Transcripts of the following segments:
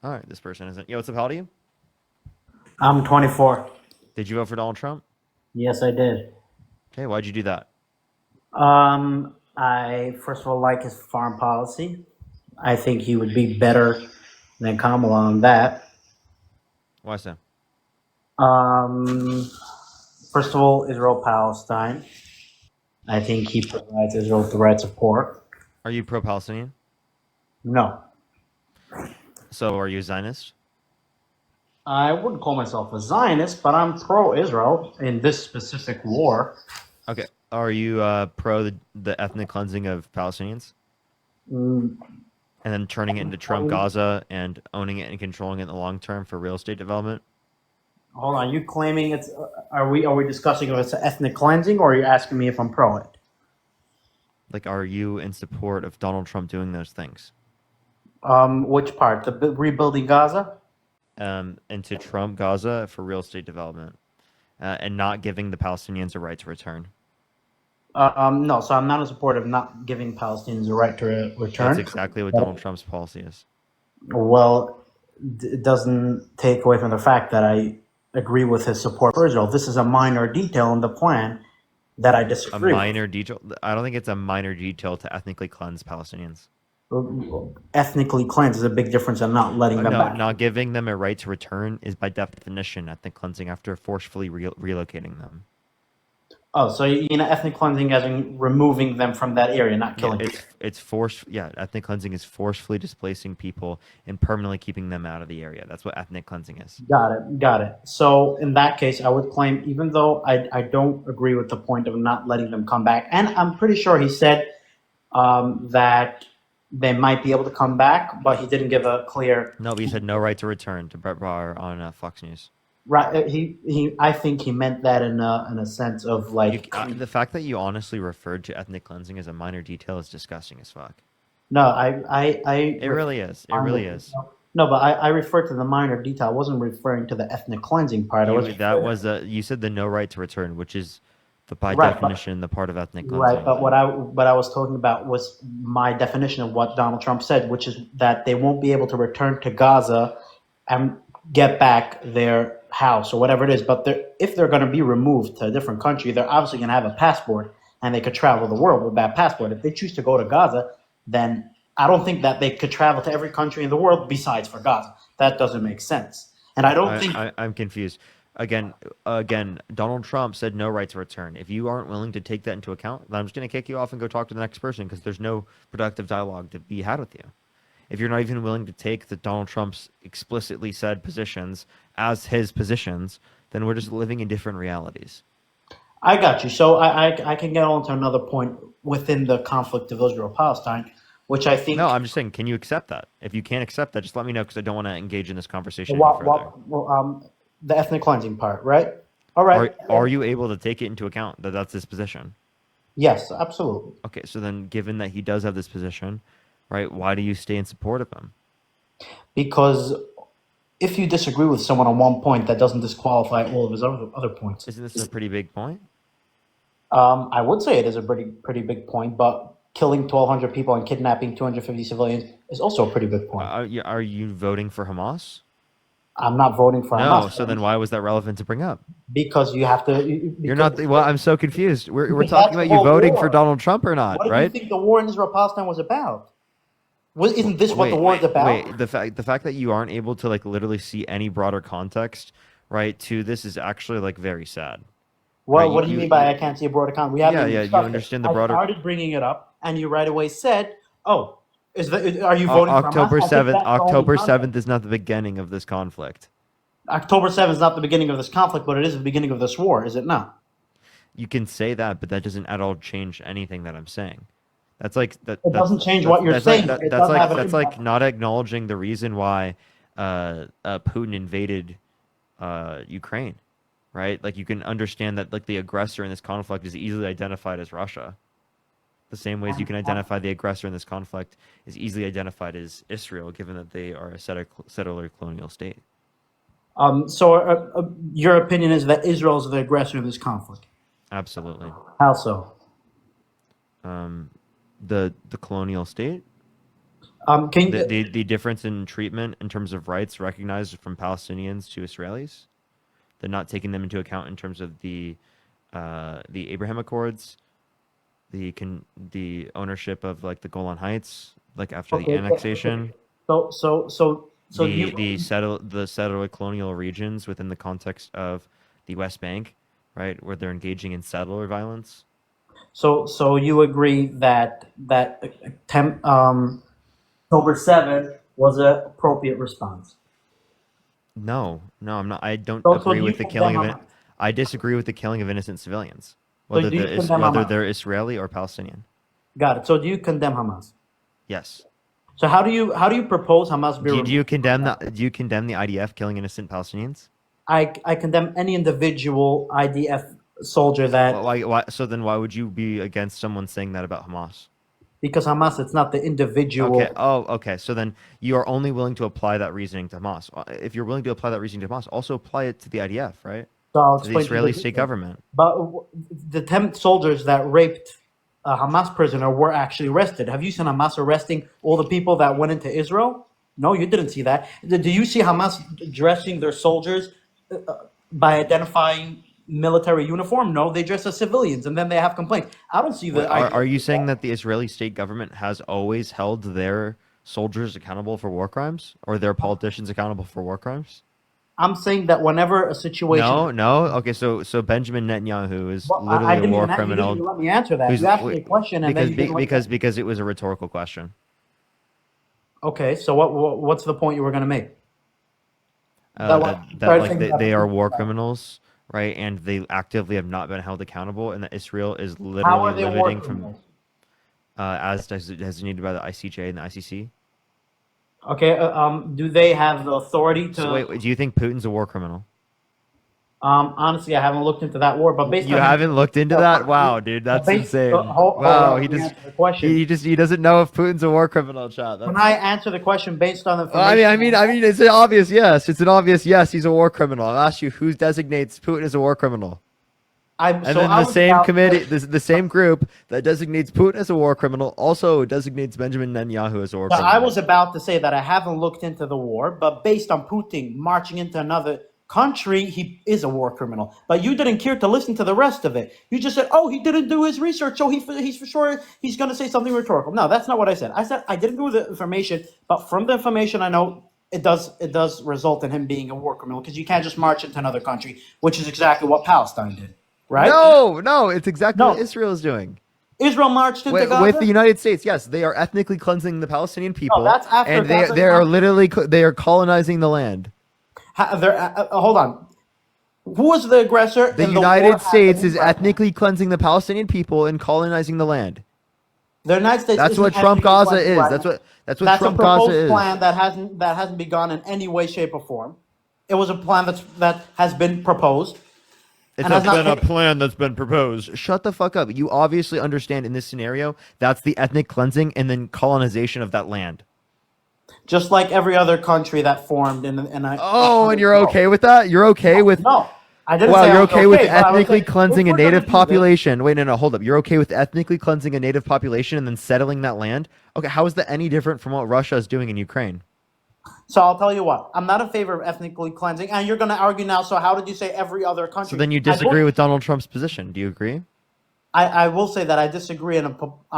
All right, this person isn't. Yo, what's up? How old are you? I'm 24. Did you vote for Donald Trump? Yes, I did. Okay, why'd you do that? I first of all like his foreign policy. I think he would be better than Kamala on that. Why so? Um, First of all, Israel Palestine. I think he provides Israel with the right support. Are you pro-Palestinian? No, So are you a Zionist? I wouldn't call myself a Zionist, but I'm pro-Israel in this specific war. Okay. Are you pro the ethnic cleansing of Palestinians Mm, and then turning it into Trump Gaza and owning it and controlling it in the long term for real estate development? Hold on, you claiming it's? Are we discussing if it's an ethnic cleansing, or are you asking me if I'm pro it? Like, are you in support of Donald Trump doing those things? Which part? The rebuilding Gaza? And to Trump Gaza for real estate development and not giving the Palestinians a right to return? No, so I'm not in support of not giving Palestinians a right to That's return. exactly what Donald But, Trump's policy is. well, it doesn't take away from the fact that I agree with his support for Israel. This is a minor detail in the plan that I A disagree with. minor detail. I don't think it's a minor detail to ethnically cleanse Palestinians. Ethnically cleansed is a big difference than not letting them No, back. not giving them a right to return is by definition ethnic cleansing after forcefully relocating them. Oh, so ethnic cleansing as in removing them from that area, not Yeah, killing them. it's force. Yeah, ethnic cleansing is forcefully displacing people and permanently keeping them out of the area. That's what ethnic cleansing is. Got it. Got it. So in that case, I would claim, even though I don't agree with the point of not letting them come back, and I'm pretty sure he said that they might be able to come back, but he didn't give a clear. No, but he said no right to return to Brett Baer on Fox News. Right. I think he meant that in a sense of You, like. the fact that you honestly referred to ethnic cleansing as a minor detail is disgusting as fuck. No, I It really is. It really is. no, but I referred to the minor detail. I wasn't referring to the ethnic cleansing part. I was You said the no right to return, which is the by right, but definition the part of ethnic right, cleansing. but what I was talking about was my definition of what Donald Trump said, which is that they won't be able to return to Gaza and get back their house or whatever it is. But if they're going to be removed to a different country, they're obviously going to have a passport and they could travel the world with that passport. If they choose to go to Gaza, then I don't think that they could travel to every country in the world besides for Gaza. That doesn't make sense. And I don't think I'm confused. Again, Donald Trump said no right to return. If you aren't willing to take that into account, then I'm just going to kick you off and go talk to the next person because there's no productive dialogue to be had with you. If you're not even willing to take the Donald Trump's explicitly said positions as his positions, then we're just living in different realities. I got you. So I can get on to another point within the conflict of Israel Palestine, which I No, think I'm just saying, can you accept that? If you can't accept that, just let me know because I don't want to engage in this conversation any what further. the ethnic cleansing part, right? All right. Are you able to take it into account that that's his position? Yes, absolutely. Okay, so then given that he does have this position, right, why do you stay in support of him? Because if you disagree with someone on one point, that doesn't disqualify all of his other points. Isn't this a pretty big point? I would say it is a pretty big point, but killing 1,200 people and kidnapping 250 civilians is also a pretty big point. Are you voting for Hamas? I'm not voting for No, Hamas so then why was that relevant to bring up? because you have to. You're Because, not. Well, I'm so confused. We're because talking that's the about you whole voting for war. Donald Trump or not, What do you right? think the war in Israel Palestine was about? Isn't this what the Wait, war is about? wait. The fact that you aren't able to like literally see any broader context, right, to this is actually like very sad, right? Well, what do you mean by I can't see a broader comment? We haven't Yeah, even yeah. You discussed it. understand the I broader started bringing it up, and you right away said, "Oh, are you voting for Hamas?" October I think 7th. that's the only October context. 7th is not the beginning of this conflict. October 7th is not the beginning of this conflict, but it is the beginning of this war, is it not? You can say that, but that doesn't at all change anything that I'm saying. That's like that. It That's doesn't change that's what you're that's like saying. that, It that's does like have an that's like impact. not acknowledging the reason why Putin invaded Ukraine, right? Like you can understand that like the aggressor in this conflict is easily identified as Russia. The same ways you can identify the aggressor in this conflict is easily identified as Israel, given that they are a settler colonial state. So your opinion is that Israel is the aggressor in this conflict. Absolutely. How so? Um, the colonial state. Can The difference in treatment in terms of rights recognized from Palestinians to Israelis. They're not taking them into account in terms of the Abraham Accords, the ownership of like the Golan Heights, like after the okay, annexation, so you the settler colonial regions within the context of the West Bank, right, where they're engaging in settler violence. so you agree that October 7th was an appropriate response. No, no, I'm not. I don't So agree do you with the condemn killing of it. Hamas? I disagree with the killing of innocent civilians, So do you condemn whether Hamas? they're Israeli or Palestinian. Got it. So do you condemn Hamas? Yes. So how do you propose Hamas be Do you removed from condemn Gaza? the Do you condemn the IDF killing innocent Palestinians? I condemn any individual IDF soldier that Why? So then, why would you be against someone saying that about Hamas? because Hamas it's not the Okay. individual. Oh, okay. So then you are only willing to apply that reasoning to Hamas. If you're willing to apply that reasoning to Hamas, also apply it to the IDF, right? So I'll To the explain to you Israeli the state difference. government. But the 10 soldiers that raped a Hamas prisoner were actually arrested. Have you seen Hamas arresting all the people that went into Israel? No, you didn't see that. Do you see Hamas dressing their soldiers by identifying military uniform? No, they dress as civilians, and then they have complaints. I don't see Wait, the idea. are you saying that the Israeli state government has always held their soldiers accountable for war crimes, or their politicians accountable for war crimes? I'm saying that whenever a situation, No, no. Okay, so Benjamin Netanyahu is well, I literally a didn't war even, you didn't criminal. even let me answer that. Who's You asked me a question, and then you didn't let me. because it was a rhetorical question. Okay, so what's the point you were going to make? That what That started like thinking about they the are people war about. criminals, right? And they actively have not been held accountable, and that Israel is How literally are they war limiting from criminals? as designated by the ICJ and the ICC. Okay, do they have the authority So to? wait, do you think Putin's a war criminal? Honestly, I haven't looked into that war, but based You on him haven't looked into that? Wow, dude, that's insane. hold on, Wow, let me answer the question. he doesn't know if Putin's a war criminal, chat. Can That's I answer the question based on I mean, information? it's an obvious yes. It's an obvious yes. He's a war criminal. I'll ask you who designates Putin as a war criminal, and then I the was same about committee, to, the same group that designates Putin as a war criminal, also designates Benjamin Netanyahu as a war so I criminal. was about to say that I haven't looked into the war, but based on Putin marching into another country, he is a war criminal. But you didn't care to listen to the rest of it. You just said, "Oh, he didn't do his research, so he's for sure he's going to say something rhetorical." No, that's not what I said. I said I didn't do the information, but from the information I know, it does result in him being a war criminal because you can't just march into another country, which is exactly what Palestine did, right? No, no, it's exactly what No, Israel is doing. Israel marched into With the Gaza. United States, yes, they are ethnically cleansing the Palestinian No, people, that's after and Gaza they are conquered. literally they are colonizing the land. Hold on. Who was the aggressor The in the war United States happening is right now? ethnically cleansing the Palestinian people and colonizing the land. The United States That's isn't what Trump ethnically Gaza cleansing is. right now. That's what That's a Trump Gaza proposed is. plan that hasn't begun in any way, shape, or form. It was a plan that has been proposed It's and has not been a taken. plan that's been proposed. Shut the fuck up. You obviously understand in this scenario that's the ethnic cleansing and then colonization of that land. Just like every other country that formed in a Oh, and you're no, okay with that? You're okay with no, I didn't Wow, say I you're was okay with okay, but I was ethnically saying if cleansing a we're gonna native do this, population. Wait, no, hold up. You're okay with ethnically cleansing a native population and then settling that land? Okay, how is that any different from what Russia is doing in Ukraine? so I'll tell you what, I'm not in favor of ethnically cleansing, and you're going to argue now. So how did you say every other So country? then you disagree with Donald Trump's position. Do you agree? I will say that I disagree on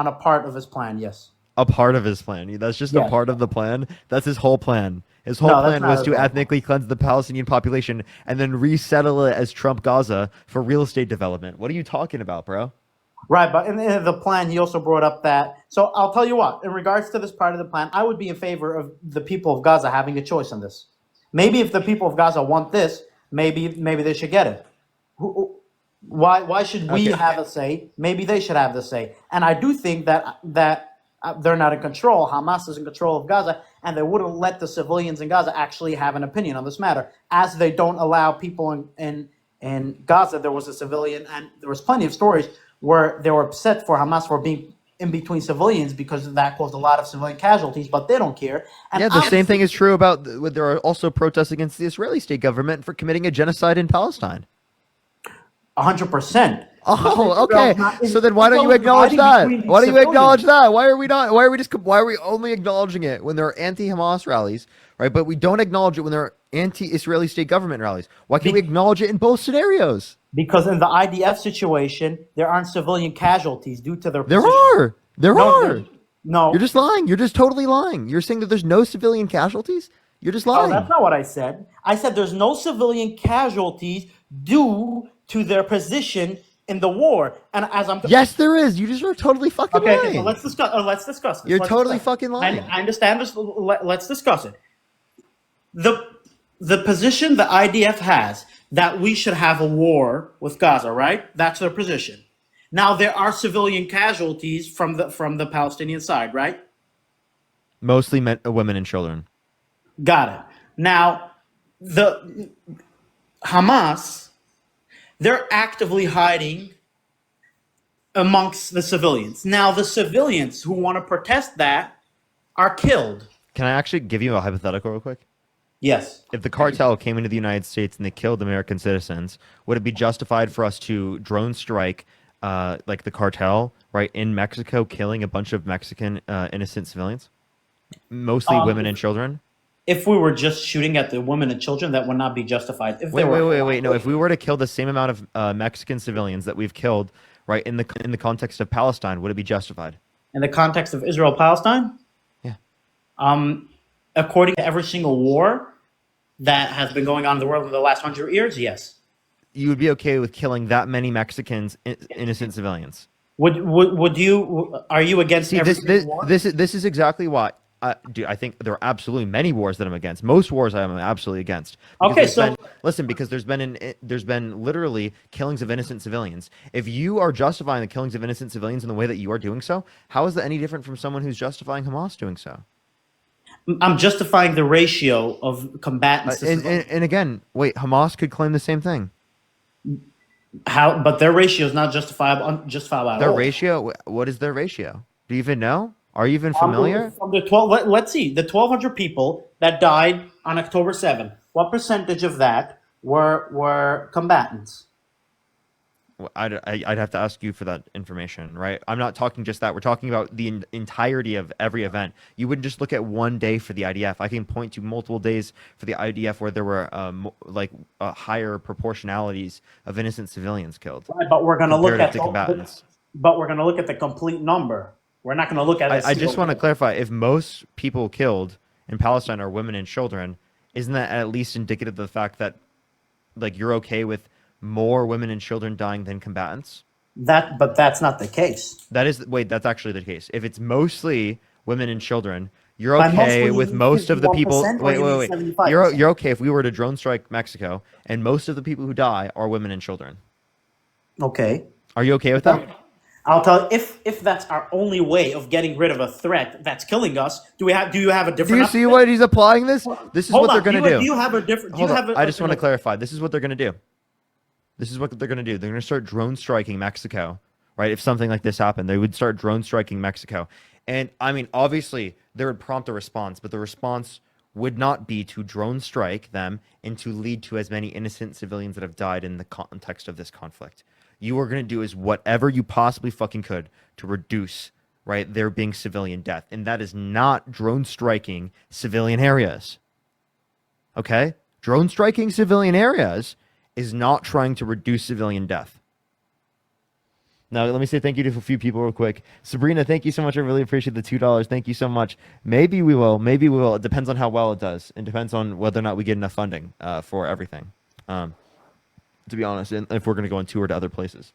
a part of his plan. Yes. A part of his plan. That's just a Yes. part of the plan. That's his whole plan. His whole No, that's plan not was his to whole plan. ethnically cleanse the Palestinian population and then resettle it as Trump Gaza for real estate development. What are you talking about, bro? Right, but in the plan, he also brought up that. So I'll tell you what, in regards to this part of the plan, I would be in favor of the people of Gaza having a choice on this. Maybe if the people of Gaza want this, maybe they should get it. Why should we Okay. have a say? Maybe they should have the say. And I do think that they're not in control. Hamas is in control of Gaza, and they wouldn't let the civilians in Gaza actually have an opinion on this matter, as they don't allow people in Gaza. There was a civilian, and there was plenty of stories where they were upset for Hamas for being in between civilians because that caused a lot of civilian casualties, but they don't care. And Yeah, the same thing is true about there are also protests against the Israeli state government for committing a genocide in Palestine. 100%. Oh, Israel's okay. not. So then why don't you Israel's acknowledge dividing that? between Why these don't you acknowledge civilians. that? Why are we not? Why are we only acknowledging it when there are anti-Hamas rallies, right? But we don't acknowledge it when there are anti-Israeli state government rallies. Why can't we Be- acknowledge it in both scenarios? because in the IDF situation, there aren't civilian casualties due to their There position. are. There No, are. You're no. just lying. You're just totally lying. You're saying that there's no civilian casualties? You're just Oh, that's lying. not what I said. I said there's no civilian casualties due to their position in the war. And as I'm Yes, there is. You just are totally fucking okay, so lying. let's discuss. Let's discuss this. You're Let's totally discuss. fucking lying. I understand this. Let's discuss it. The the position the IDF has that we should have a war with Gaza, right? That's their position. Now there are civilian casualties from the Palestinian side, right? Mostly women and children. Got it. Now the Hamas, they're actively hiding amongst the civilians. Now the civilians who want to protest that are killed. Can I actually give you a hypothetical real quick? Yes. If the cartel came into the United States and they killed American citizens, would it be justified for us to drone strike, like the cartel, right, in Mexico, killing a bunch of Mexican innocent civilians, mostly women and children? If we were just shooting at the women and children, that would not be justified. If Wait. No, if we were to kill the same amount of Mexican civilians that we've killed, right, in the context of Palestine, would it be justified? in the context of Israel Palestine, Yeah. according to every single war that has been going on in the world in the last 100 years, yes. You would be okay with killing that many Mexicans, innocent civilians? Would you? Are you against See, every this single war? this is exactly why. I think there are absolutely many wars that I'm against. Most wars I am absolutely against. Because Okay, there's so listen, because there's been literally killings of innocent civilians. If you are justifying the killings of innocent civilians in the way that you are doing so, how is that any different from someone who's justifying Hamas doing so? I'm justifying the ratio of combatants. To And again, wait, Hamas could claim the same thing. how, but their ratio is not justifiable at Their all. ratio, what is their ratio? Do you even know? Are you even familiar? From the 12, let's see, the 1,200 people that died on October 7th, what percentage of that were combatants? I'd have to ask you for that information, right? I'm not talking just that. We're talking about the entirety of every event. You wouldn't just look at one day for the IDF. I can point to multiple days for the IDF where there were higher proportionalities of innocent civilians killed Right, but we're going to look comparative at to combatants. but we're going to look at the complete number. We're not going to look at. I just want to clarify: if most people killed in Palestine are women and children, isn't that at least indicative of the fact that, like, you're okay with more women and children dying than combatants? But that's not the case. That's actually the case. If it's mostly women and children, you're By okay mostly, with you mean most of the 51% people. or Wait, you wait, mean wait. 75%? You're okay if we were to drone strike Mexico and most of the people who die are women and children. Okay. Are you okay with that? I'll tell you, if that's our only way of getting rid of a threat that's killing us, do you have a Do different? you see what he's applying this? This is Hold what they're on. going to do. Do you have a different? Do Hold you on. have? I just want to clarify. This is what they're going to do. This is what they're going to do. They're going to start drone striking Mexico, right? If something like this happened, they would start drone striking Mexico. And I mean, obviously, there would prompt a response, but the response would not be to drone strike them and to lead to as many innocent civilians that have died in the context of this conflict. You are going to do is whatever you possibly fucking could to reduce, right, there being civilian death. And that is not drone striking civilian areas. Okay? Drone striking civilian areas is not trying to reduce civilian death. Now, let me say thank you to a few people real quick. Sabrina, thank you so much. I really appreciate the $2. Thank you so much. Maybe we will. Maybe we will. It depends on how well it does. It depends on whether or not we get enough funding for everything, to be honest, and if we're going to go on tour to other places.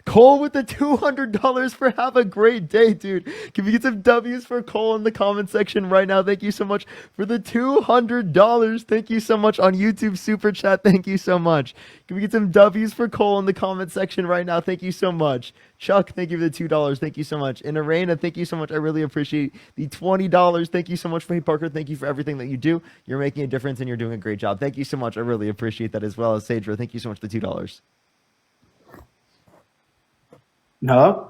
Cole with the $200 for have a great day, dude. Can we get some W's for Cole in the comment section right now? Thank you so much for the $200. Thank you so much on YouTube Super Chat. Thank you so much. Can we get some W's for Cole in the comment section right now? Thank you so much. Chuck, thank you for the $2. Thank you so much. And Arena, thank you so much. I really appreciate the $20. Thank you so much. Hey, Parker, thank you for everything that you do. You're making a difference and you're doing a great job. Thank you so much. I really appreciate that as well as Sadra. Thank you so much for the $2. No.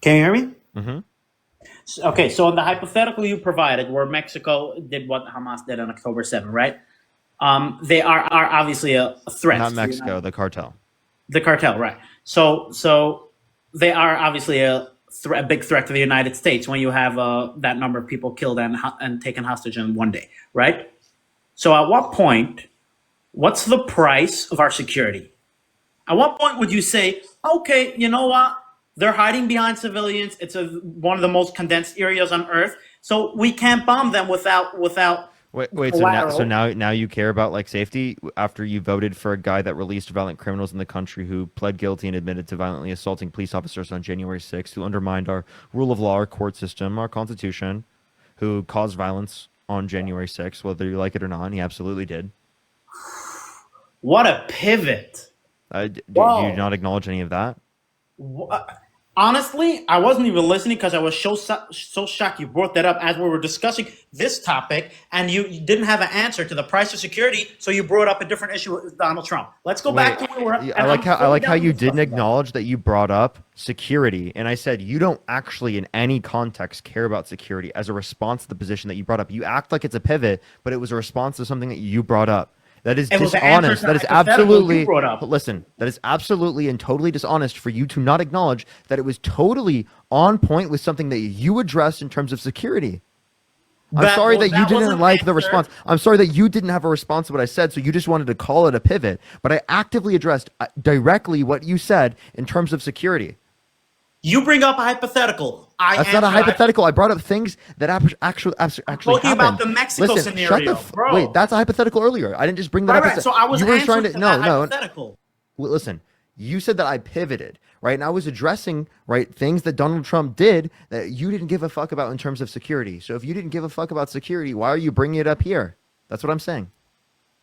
Can you hear me? Mm-hmm. Okay, so in the hypothetical you provided, where Mexico did what Hamas did on October 7th, right? They are obviously a threat Not to the Mexico, the cartel. the cartel, right? So they are obviously a big threat to the United States when you have that number of people killed and taken hostage in one day, right? So at what point, what's the price of our security? At what point would you say, okay, you know what? They're hiding behind civilians. It's one of the most condensed areas on Earth, so we can't bomb them without Wait. collateral. Now you care about like safety after you voted for a guy that released violent criminals in the country who pled guilty and admitted to violently assaulting police officers on January 6th, who undermined our rule of law, our court system, our constitution, who caused violence on January 6th, whether you like it or not. And he absolutely did. What a pivot! Do you Whoa. not acknowledge any of that? Honestly, I wasn't even listening because I was so shocked you brought that up as we were discussing this topic, and you didn't have an answer to the price of security, so you brought up a different issue with Donald Trump. Let's go back Wait, to where we're at. I And like I'm how fully down to you discuss didn't that. acknowledge that you brought up security, and I said you don't actually, in any context, care about security as a response to the position that you brought up. You act like it's a pivot, but it was a response to something that you brought up. That is It was the answer dishonest. to That is hypothetical you absolutely. brought up. Listen, that is absolutely and totally dishonest for you to not acknowledge that it was totally on point with something that you addressed in terms of security. I'm sorry that you That was didn't an like the answer. response. I'm sorry that you didn't have a response to what I said, so you just wanted to call it a pivot. But I actively addressed directly what you said in terms of security. You bring up a hypothetical. I That's not a answer. hypothetical. I brought up things that actually Talking about happened. the Mexico Listen, shut the scenario, wait. bro. That's a hypothetical earlier. I didn't just bring that Right, up. right. So I was You were trying answering to to that no. hypothetical. Well, listen, you said that I pivoted, right? And I was addressing, right, things that Donald Trump did that you didn't give a fuck about in terms of security. So if you didn't give a fuck about security, why are you bringing it up here? That's what I'm saying.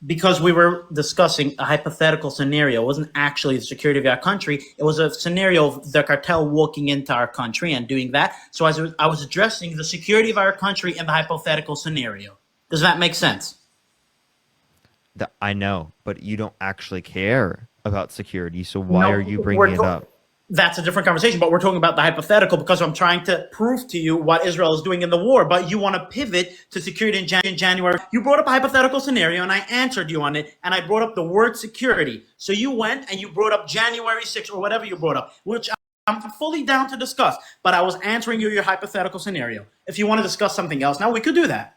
Because we were discussing a hypothetical scenario. It wasn't actually the security of our country. It was a scenario of the cartel walking into our country and doing that. So I was addressing the security of our country in the hypothetical scenario. Does that make sense? That I know, but you don't actually care about security. So why No, are you bringing it up? that's a different conversation, but we're talking about the hypothetical because I'm trying to prove to you what Israel is doing in the war, but you want to pivot to security in January. You brought up a hypothetical scenario and I answered you on it, and I brought up the word security. So you went and you brought up January 6th or whatever you brought up, which I'm fully down to discuss, but I was answering you your hypothetical scenario. If you want to discuss something else now, we could do that.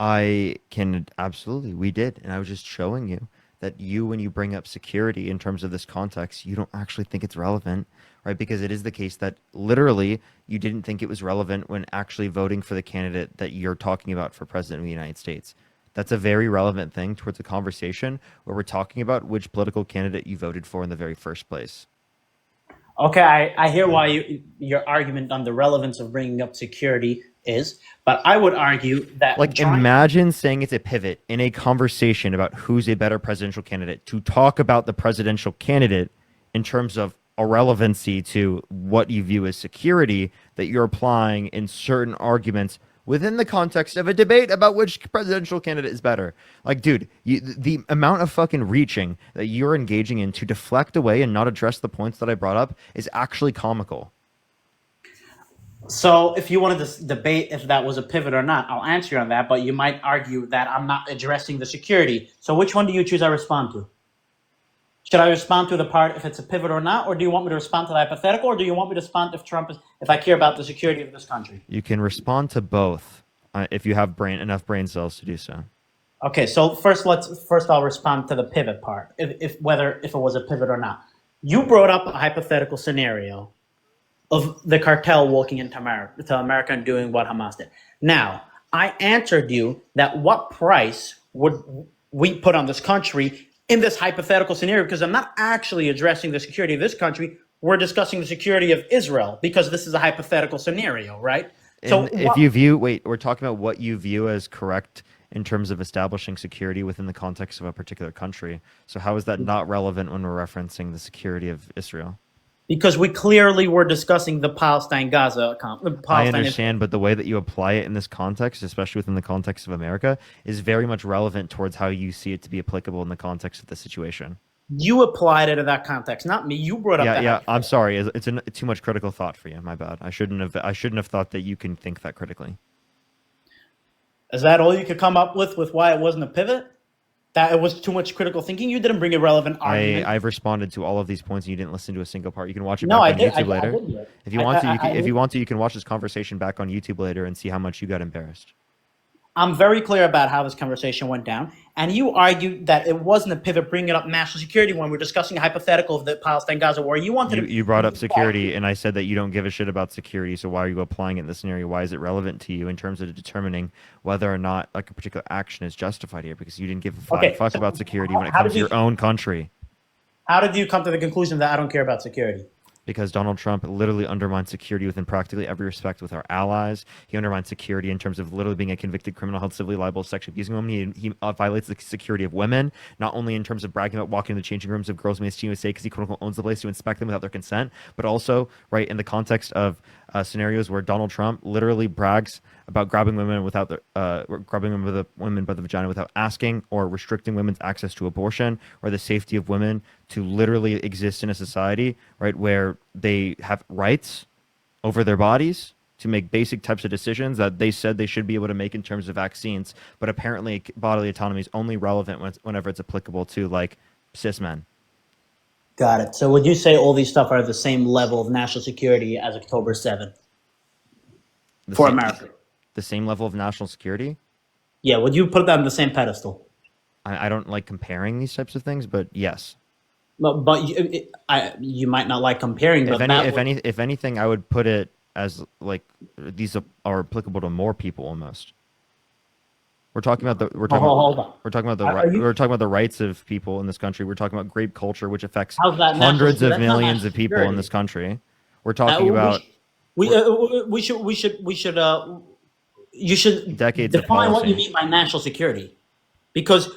I can absolutely. We did, and I was just showing you that when you bring up security in terms of this context, you don't actually think it's relevant, right? Because it is the case that literally you didn't think it was relevant when actually voting for the candidate that you're talking about for president of the United States. That's a very relevant thing towards a conversation where we're talking about which political candidate you voted for in the very first place. Okay, I hear why your argument on the relevance of bringing up security is, but I would argue that Like, imagine saying it's a pivot in a conversation about who's a better presidential candidate to talk about the presidential candidate in terms of irrelevancy to what you view as security that you're applying in certain arguments within the context of a debate about which presidential candidate is better. Like, dude, the amount of fucking reaching that you're engaging in to deflect away and not address the points that I brought up is actually comical. So if you wanted to debate if that was a pivot or not, I'll answer you on that, but you might argue that I'm not addressing the security. So which one do you choose I respond to? Should I respond to the part if it's a pivot or not, or do you want me to respond to the hypothetical, or do you want me to respond if I care about the security of this country? You can respond to both if you have enough brain cells to do so. Okay, so first I'll respond to the pivot part, if it was a pivot or not. You brought up a hypothetical scenario of the cartel walking into America and doing what Hamas did. Now, I answered you that what price would we put on this country in this hypothetical scenario, because I'm not actually addressing the security of this country. We're discussing the security of Israel because this is a hypothetical scenario, right? And if you view, we're talking about what you view as correct in terms of establishing security within the context of a particular country. So how is that not relevant when we're referencing the security of Israel? Because we clearly were discussing the Palestine-Gaza conflict. I understand, but the way that you apply it in this context, especially within the context of America, is very much relevant towards how you see it to be applicable in the context of the situation. You applied it in that context, not me. You brought up that. Yeah. I'm sorry. It's too much critical thought for you. My bad. I shouldn't have thought that you can think that critically. Is that all you could come up with why it wasn't a pivot? That it was too much critical thinking? You didn't bring a relevant argument. I've responded to all of these points and you didn't listen to a single part. You can watch it No, back I on did. YouTube I later. did do it. If you want to, if you want to, you can watch this conversation back on YouTube later and see how much you got embarrassed. I'm very clear about how this conversation went down, and you argued that it wasn't a pivot bringing up national security when we're discussing a hypothetical of the Palestine-Gaza war. You wanted You brought up security, and I said that you don't give a shit about security. So why are you applying it in this scenario? Why is it relevant to you in terms of determining whether or not like a particular action is justified here? Because you didn't give a flying fuck about security when it comes to your own country. How did you come to the conclusion that I don't care about security? Because Donald Trump literally undermines security within practically every respect with our allies. He undermines security in terms of literally being a convicted criminal held civilly liable, sexually abusing women. He violates the security of women, not only in terms of bragging about walking in the changing rooms of girls' Miss USA because he quote unquote owns the place to inspect them without their consent, but also right in the context of scenarios where Donald Trump literally brags about grabbing women without the women by the vagina without asking, or restricting women's access to abortion or the safety of women to literally exist in a society right where they have rights over their bodies to make basic types of decisions that they said they should be able to make in terms of vaccines, but apparently bodily autonomy is only relevant whenever it's applicable to like cis men. Got it. So would you say all these stuff are the same level of national security as October 7th for America? The same level of national security? Yeah, would you put that on the same pedestal? I don't like comparing these types of things, but yes. But you might not like comparing. But if anything, I would put it as like these are applicable to more people almost. We're talking about the we're talking about the rights of people in this country. We're talking about grape culture, which affects hundreds of millions of people in this country. We're talking about you should decades define what you mean by national security, because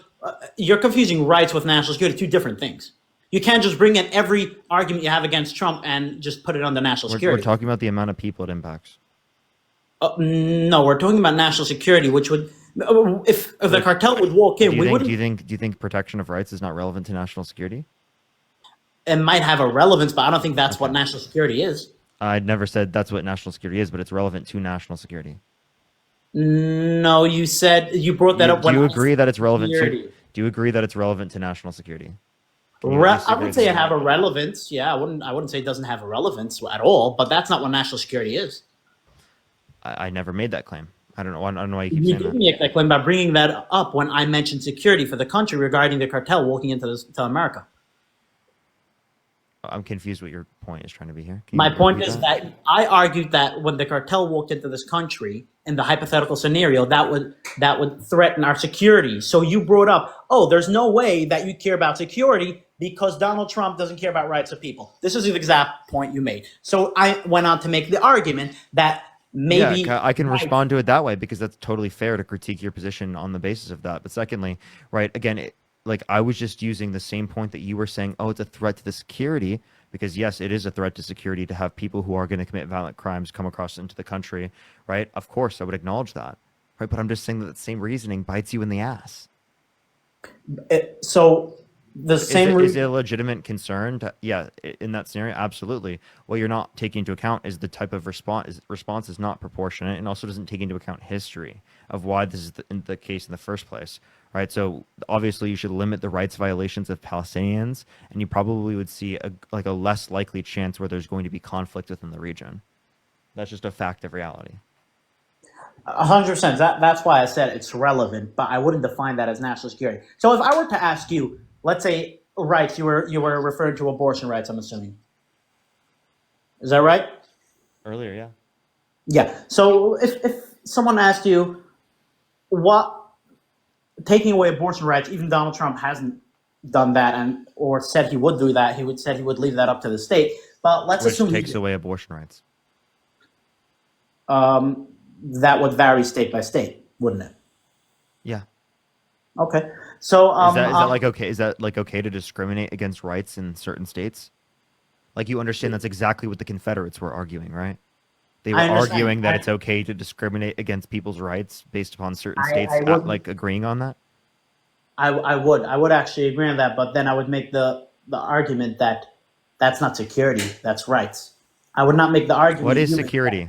you're confusing rights with national security, two different things. You can't just bring in every argument you have against Trump and just put it on the national security. We're talking about the amount of people it impacts. No, we're talking about national security, which would, if the cartel would walk in, we wouldn't. Do you think protection of rights is not relevant to national security? It might have a relevance, but I don't think that's what national security is. I'd never said that's what national security is, but it's relevant to national security. No, you said you brought that up. Do you agree that it's relevant to? Do you agree that it's relevant to national security? I would say it have a relevance. Yeah, I wouldn't say it doesn't have a relevance at all. But that's not what national security is. I never made that claim. I don't know why you keep saying that. You did make that claim by bringing that up when I mentioned security for the country regarding the cartel walking into America. I'm confused what your point is trying to be here. My point is that I argued that when the cartel walked into this country, in the hypothetical scenario, that would threaten our security. So you brought up, oh, there's no way that you care about security because Donald Trump doesn't care about rights of people. This is the exact point you made. So I went on to make the argument that maybe... Yeah, I can respond to it that way because that's totally fair to critique your position on the basis of that. But secondly, right, again, like I was just using the same point that you were saying, oh, it's a threat to the security, because yes, it is a threat to security to have people who are going to commit violent crimes come across into the country, right? Of course, I would acknowledge that, right? But I'm just saying that same reasoning bites you in the ass. So the same is it a legitimate concern? Yeah, in that scenario, absolutely. What you're not taking into account is the type of response. Response is not proportionate, and also doesn't take into account history of why this is the case in the first place, right? So obviously, you should limit the rights violations of Palestinians, and you probably would see a less likely chance where there's going to be conflict within the region. That's just a fact of reality. 100%. That's why I said it's relevant, but I wouldn't define that as national security. So if I were to ask you, let's say rights, you were referring to abortion rights, I'm assuming. Is that right? Earlier, yeah. Yeah. So if someone asked you what taking away abortion rights, even Donald Trump hasn't done that or said he would do that, he would leave that up to the state. But let's assume takes away abortion rights. That would vary state by state, wouldn't it? Yeah. Okay. So is that like okay? Is that like okay to discriminate against rights in certain states? Like you understand that's exactly what the Confederates were arguing, right? They were arguing that it's okay to discriminate against people's rights based upon certain states like agreeing on that. I would actually agree on that, but then I would make the argument that that's not security, that's rights. I would not make the argument. What is security?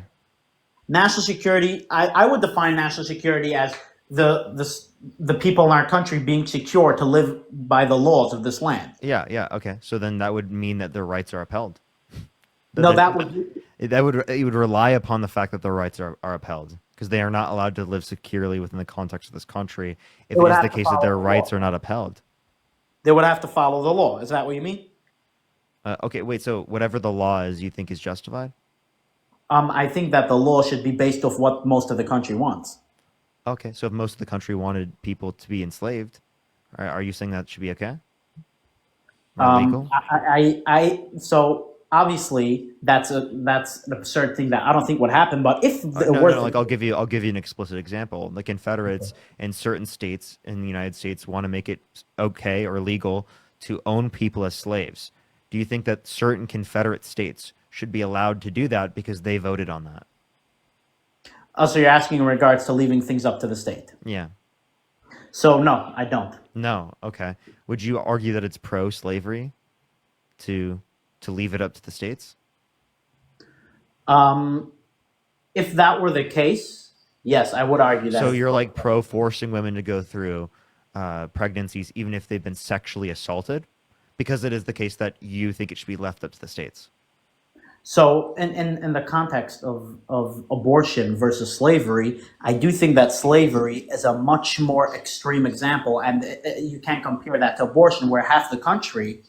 National security, I would define national security as the people in our country being secure to live by the laws of this land. Yeah, yeah, okay. So then that would mean that their rights are upheld. That No, then that would that would it would rely upon the fact that their rights are upheld because they are not allowed to live securely within the context of this country it if it would is the have to case that follow their the rights law. are not upheld. They would have to follow the law. Is that what you mean? Okay, wait. So whatever the law is, you think is justified? I think that the law should be based off what most of the country wants. Okay, so if most of the country wanted people to be enslaved, are you saying that should be okay or legal? So obviously that's an absurd thing that I don't think would happen. But if it No, no, were no. Like to, I'll give you an explicit example. The Confederates in certain states in the United States want to make it okay or legal to own people as slaves. Do you think that certain Confederate states should be allowed to do that because they voted on that? so you're asking in regards to leaving things up to the state. Yeah. So no, I don't. No. Okay. Would you argue that it's pro-slavery to leave it up to the states? Um, if that were the case, yes, I would argue that. So you're like pro forcing women to go through pregnancies even if they've been sexually assaulted, because it is the case that you think it should be left up to the states. So, in the context of abortion versus slavery, I do think that slavery is a much more extreme example, and you can't compare that to abortion, where half the country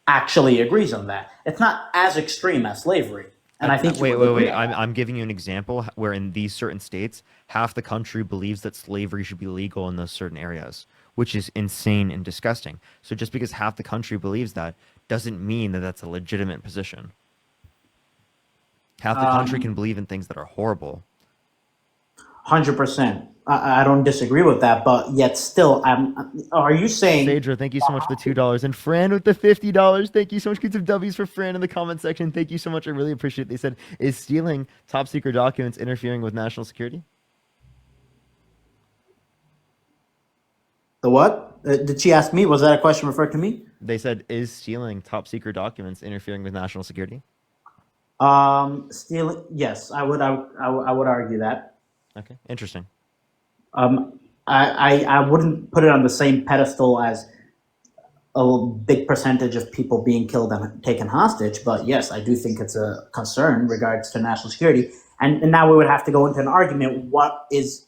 actually agrees on that. It's not as extreme as slavery, and I think you Wait, would wait, agree wait. on that. I'm giving you an example where in these certain states, half the country believes that slavery should be legal in those certain areas, which is insane and disgusting. So just because half the country believes that doesn't mean that that's a legitimate position. Half the country can Um, believe in things that are horrible. 100%. I don't disagree with that, but yet still, are you saying? Sadra, thank you so much for the $2. And Fran with the $50. Thank you so much. Get some W's for Fran in the comment section. Thank you so much. I really appreciate it. They said, is stealing top secret documents interfering with national security? The what? Did she ask me? Was that a question referred to me? They said, is stealing top secret documents interfering with national security? Stealing. Yes, I would argue that. Okay, interesting. I wouldn't put it on the same pedestal as a big percentage of people being killed and taken hostage, but yes, I do think it's a concern in regards to national security. And now we would have to go into an argument: what is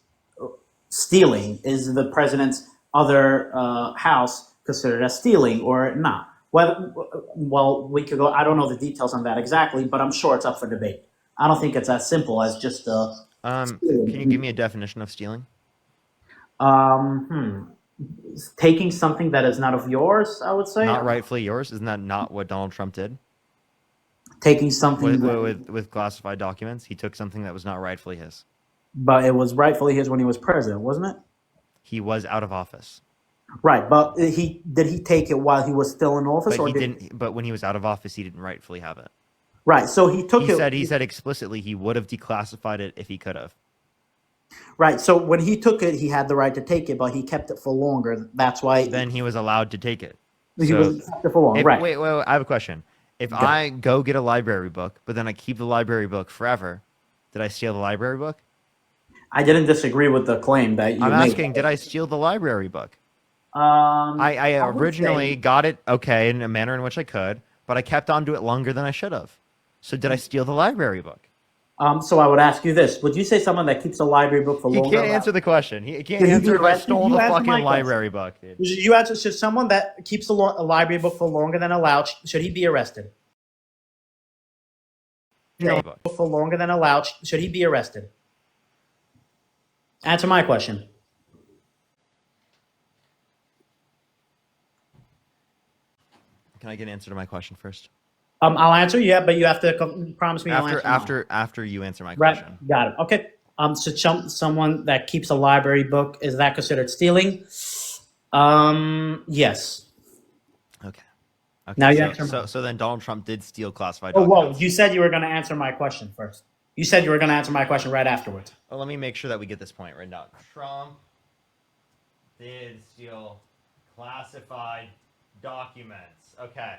stealing? Is the president's other house considered as stealing or not? Well, we could go. I don't know the details on that exactly, but I'm sure it's up for debate. I don't think it's as simple as just Can you give stealing. me a definition of stealing? Um, hmm. Taking something that is not of yours, I would say. Not rightfully yours? Isn't that not what Donald Trump did Taking something that, with classified documents? He took something that was not rightfully his. but it was rightfully his when he was president, wasn't it? He was out of office, Right, but he take it while he was still in office, but or he did didn't. But when he was out of office, he didn't rightfully have it. right? So he took it. He said explicitly he would have declassified it if he could have. Right, so when he took it, he had the right to take it, but he kept it for longer. That's why Then he was allowed to take it. he So was kept it for longer. if Right. wait, I have a question. If Go ahead. I go get a library book, but then I keep the library book forever, did I steal the library book? I didn't disagree with the claim that you I'm made. asking, did I steal the library book? I I would originally say got it okay in a manner in which I could, but I kept on to it longer than I should have. So did I steal the library book? so I would ask you this: would you say someone that keeps a library book for He longer? can't answer the question. He can't Should he be answer if I arrested? stole You the answer fucking my question. library book, dude. You answer: should someone that keeps a library book for longer than allowed should he be arrested? Library book. For longer than allowed should he be arrested? Answer my question. Can I get an answer to my question first? I'll answer you, yeah, but you have to promise me you'll answer mine. After you answer my Right, question. got it. Okay. So someone that keeps a library book, is that considered stealing? Yes. Okay. Now Okay. you So answer mine. so then Donald Trump did steal classified Oh, whoa! documents. You said you were going to answer my question first. You said you were going to answer my question right afterwards. Well, let me make sure that we get this point written down. Trump did steal classified documents. Okay.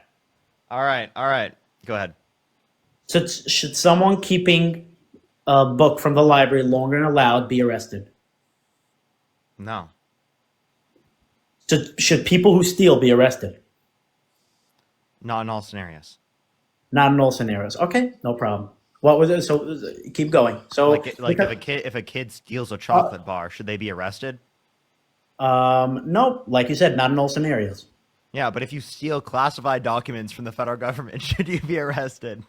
All right. All right. Go ahead. So should someone keeping a book from the library longer than allowed be arrested? No, Should people who steal be arrested? not in all scenarios. Not in all scenarios. Okay, no problem. What was it? So keep going. So Like because if a kid steals a uh, chocolate bar, should they be arrested? no, like you said, not in all scenarios. Yeah, but if you steal classified documents from the federal government, should you be arrested?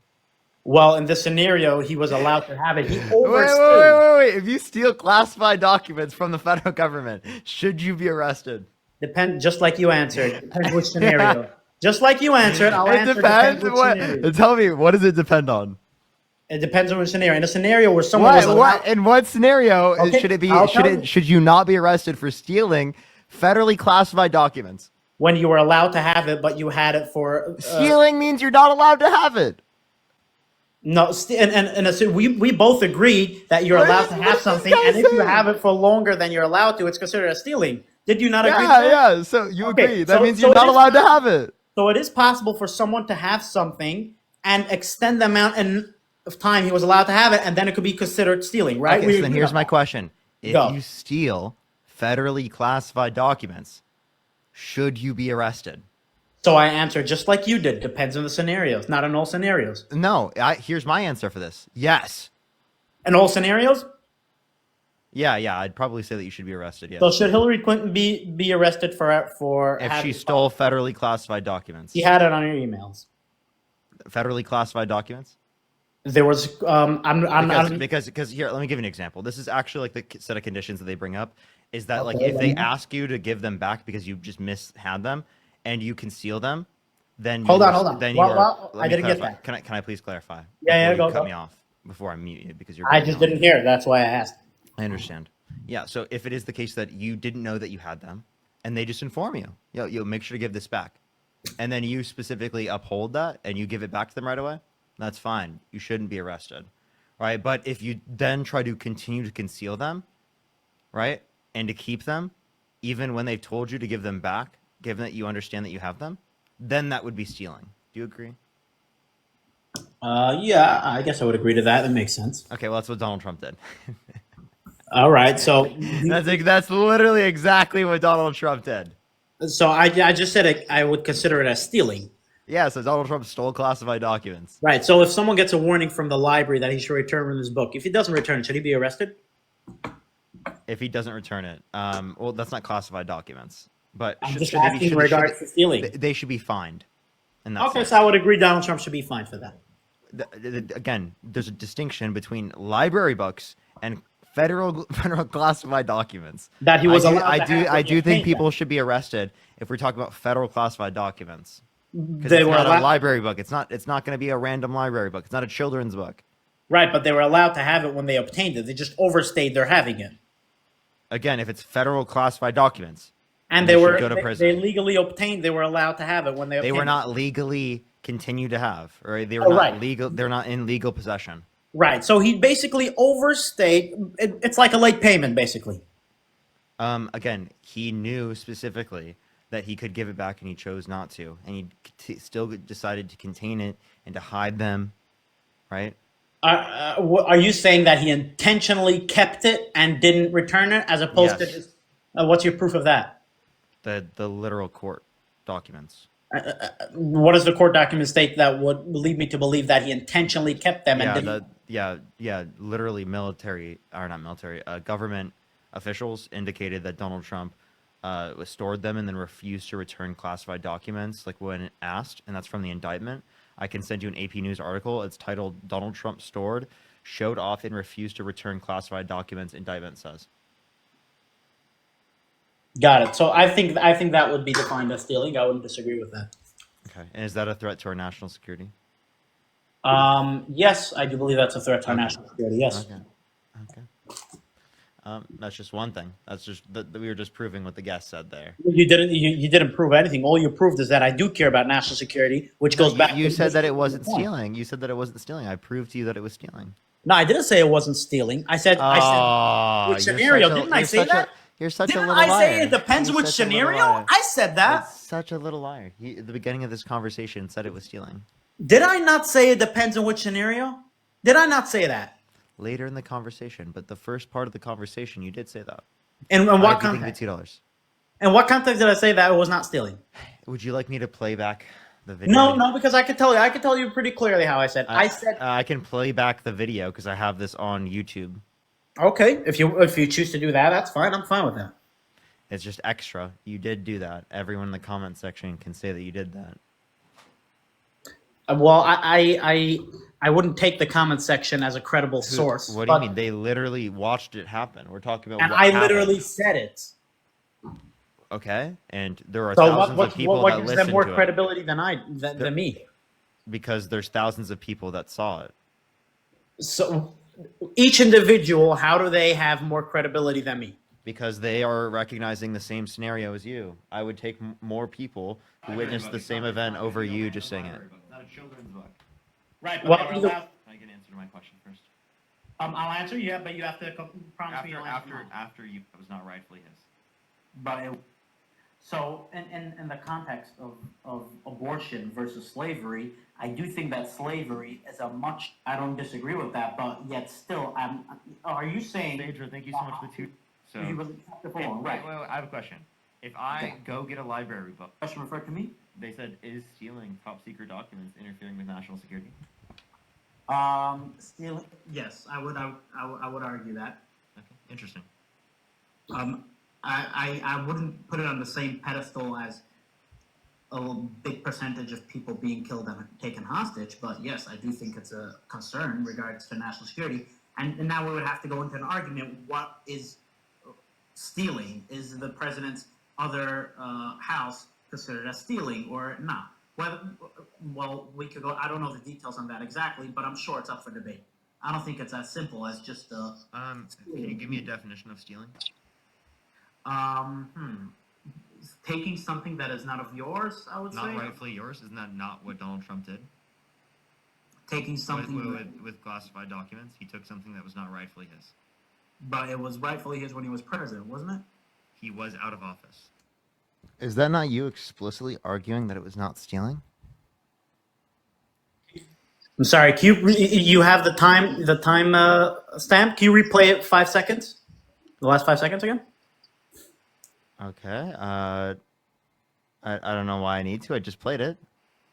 Well, in this scenario, he was allowed to have it. He overstayed. Wait. If you steal classified documents from the federal government, should you be arrested? Just like you answered. Depends which scenario. Just like you answered, I'll It answer. depends. Depends which What? scenario. Tell me, what does it depend on? It depends on which scenario. In a scenario where someone was allowed, In what scenario okay, should it be? I'll tell you. Should you not be arrested for stealing federally classified documents? When you were allowed to have it, but you had it for Stealing means you're not allowed to have it. no. We both agreed that you're allowed to What have is this something, guy and if you saying? have it for longer than you're allowed to, it's considered a stealing. Did you not agree to Yeah, that? yeah. So you Okay, agree. That means so you're it not is allowed to possible. have it. So it is possible for someone to have something and extend the amount of time he was allowed to have it, and then it could be considered stealing, right? Okay, We so then agree here's on my that. question. If Go. you steal federally classified documents, should you be arrested? So I answered just like you did. Depends on the scenarios, not in all scenarios. No, here's my answer for this. Yes. In all scenarios. Yeah, I'd probably say that you should be arrested, So yes. should Hillary Clinton be arrested for If having she stole federally classified documents. She had it on her emails. Federally classified documents? There was Because here, let me give you an example. This is actually like the set of conditions that they bring up is that like Okay, if let they me know. ask you to give them back because you just had them and you conceal them, then Hold you on, are, hold on. then you Well, are. well, Let I me didn't get clarify. that. Can I please clarify Yeah, before you go. cut me off before I mute you because you're I going just on. didn't hear it. That's why I asked. I understand. Yeah, so if it is the case that you didn't know that you had them and they just inform you, yo, make sure to give this back. And then you specifically uphold that and you give it back to them right away, that's fine. You shouldn't be arrested. Right? But if you then try to continue to conceal them, right? And to keep them, even when they've told you to give them back, given that you understand that you have them, then that would be stealing. Do you agree? Yeah, I guess I would agree to that. That makes sense. Okay, well, that's what Donald Trump did. All right. So, That's literally exactly what Donald Trump did. I just said I would consider it as stealing. Yeah, so Donald Trump stole classified documents. Right. So if someone gets a warning from the library that he should return his book, if he doesn't return it, should he be arrested? If he doesn't return it, well, that's not classified documents. But I'm just asking in regards to stealing. they should be fined. And that's Okay, it. so I would agree Donald Trump should be fined for that. Again, there's a distinction between library books and federal classified documents. That he was allowed to I have do when I he do think obtained people them. should be arrested if we're talking about federal classified documents. Because They it's were not a allowed, library book. It's not going to be a random library book. It's not a children's book. right, but they were allowed to have it when they obtained it. They just overstayed their having it. Again, if it's federal classified documents, And they they should were go to they prison. legally obtained. They were allowed to have it when they They obtained were it. not legally continue to have, or they were Oh, not right. legal. They're not in legal possession. Right. So he basically overstayed. It's like a late payment, basically. Again, he knew specifically that he could give it back, and he chose not to, and he still decided to contain it and to hide them, right? Are you saying that he intentionally kept it and didn't return it, as opposed to Yes. just? What's your proof of that? The literal court documents. What does the court document state that would lead me to believe that he intentionally kept them and Yeah, didn't? literally military or not military, government officials indicated that Donald Trump stored them and then refused to return classified documents, like when asked, and that's from the indictment. I can send you an AP News article. It's titled "Donald Trump stored, showed off, and refused to return classified documents." Indictment says. Got it. So I think that would be defined as stealing. I wouldn't disagree with that. Okay, and is that a threat to our national security? Yes, I do believe that's a threat to our Okay. national security. Yes. Okay. That's just one thing. That's just we were just proving what the guest said there. You didn't prove anything. All you proved is that I do care about national security, which goes back. You to said that it the wasn't point. stealing. You said that it wasn't stealing. I proved to you that it was stealing. No, I didn't say it wasn't stealing. I said which scenario? Didn't I say that? You're such a Didn't little I liar. say it depends You're which such a little scenario? liar. I said that. You're such a little liar. He, at the beginning of this conversation, said it was stealing. Did I not say it depends on which scenario? Did I not say that? Later in the conversation, but the first part of the conversation, you did say that. In Why what do you think context? the $2? In what context did I say that it was not stealing? Would you like me to play back the No, video? no, because I could tell you. I could tell you pretty clearly how I said. I said, I can play back the video because I have this on YouTube. okay, if you choose to do that, that's fine. I'm fine with that. It's just extra. You did do that. Everyone in the comment section can say that you did that. Well, I wouldn't take the comment section as a credible source, What do you mean? but They literally watched it happen. We're talking about and what I happened. literally said it. Okay, and there are So thousands of people what that gives them listen more to it credibility than me? because there's thousands of people that saw it. So each individual, how do they have more credibility than me? Because they are recognizing the same scenario as you. I would take more people who witnessed the same event over you just saying it. It's not a children's book. Right, but Well, they were allowed. I can answer my question first. I'll answer you, but you have to promise me you'll answer mine. After you, it was not rightfully his. But so, in the context of abortion versus slavery, I do think that slavery is a much. I don't disagree with that, but yet still, are you saying? Phaedra, thank you so much for the two. So, You really have to follow, right? wait, I have a question. If I go get a library book, Question referred to me. they said, is stealing top secret documents interfering with national security? Stealing. Yes, I would argue that. Okay, interesting. I wouldn't put it on the same pedestal as a big percentage of people being killed and taken hostage, but yes, I do think it's a concern in regards to national security. And now we would have to go into an argument: what is stealing? Is the president's other house considered as stealing or not? Well, we could go. I don't know the details on that exactly, but I'm sure it's up for debate. I don't think it's as simple as just Can you give me a definition of stealing? Taking something that is not of yours. I would say Not rightfully yours. Isn't that not what Donald Trump did? taking something, With classified documents, he took something that was not rightfully his. but it was rightfully his when he was president, wasn't it? He was out of office. Is that not you explicitly arguing that it was not stealing? I'm sorry. You have the time stamp? Can you replay it 5 seconds? The last 5 seconds again? Okay. I don't know why I need to. I just played it.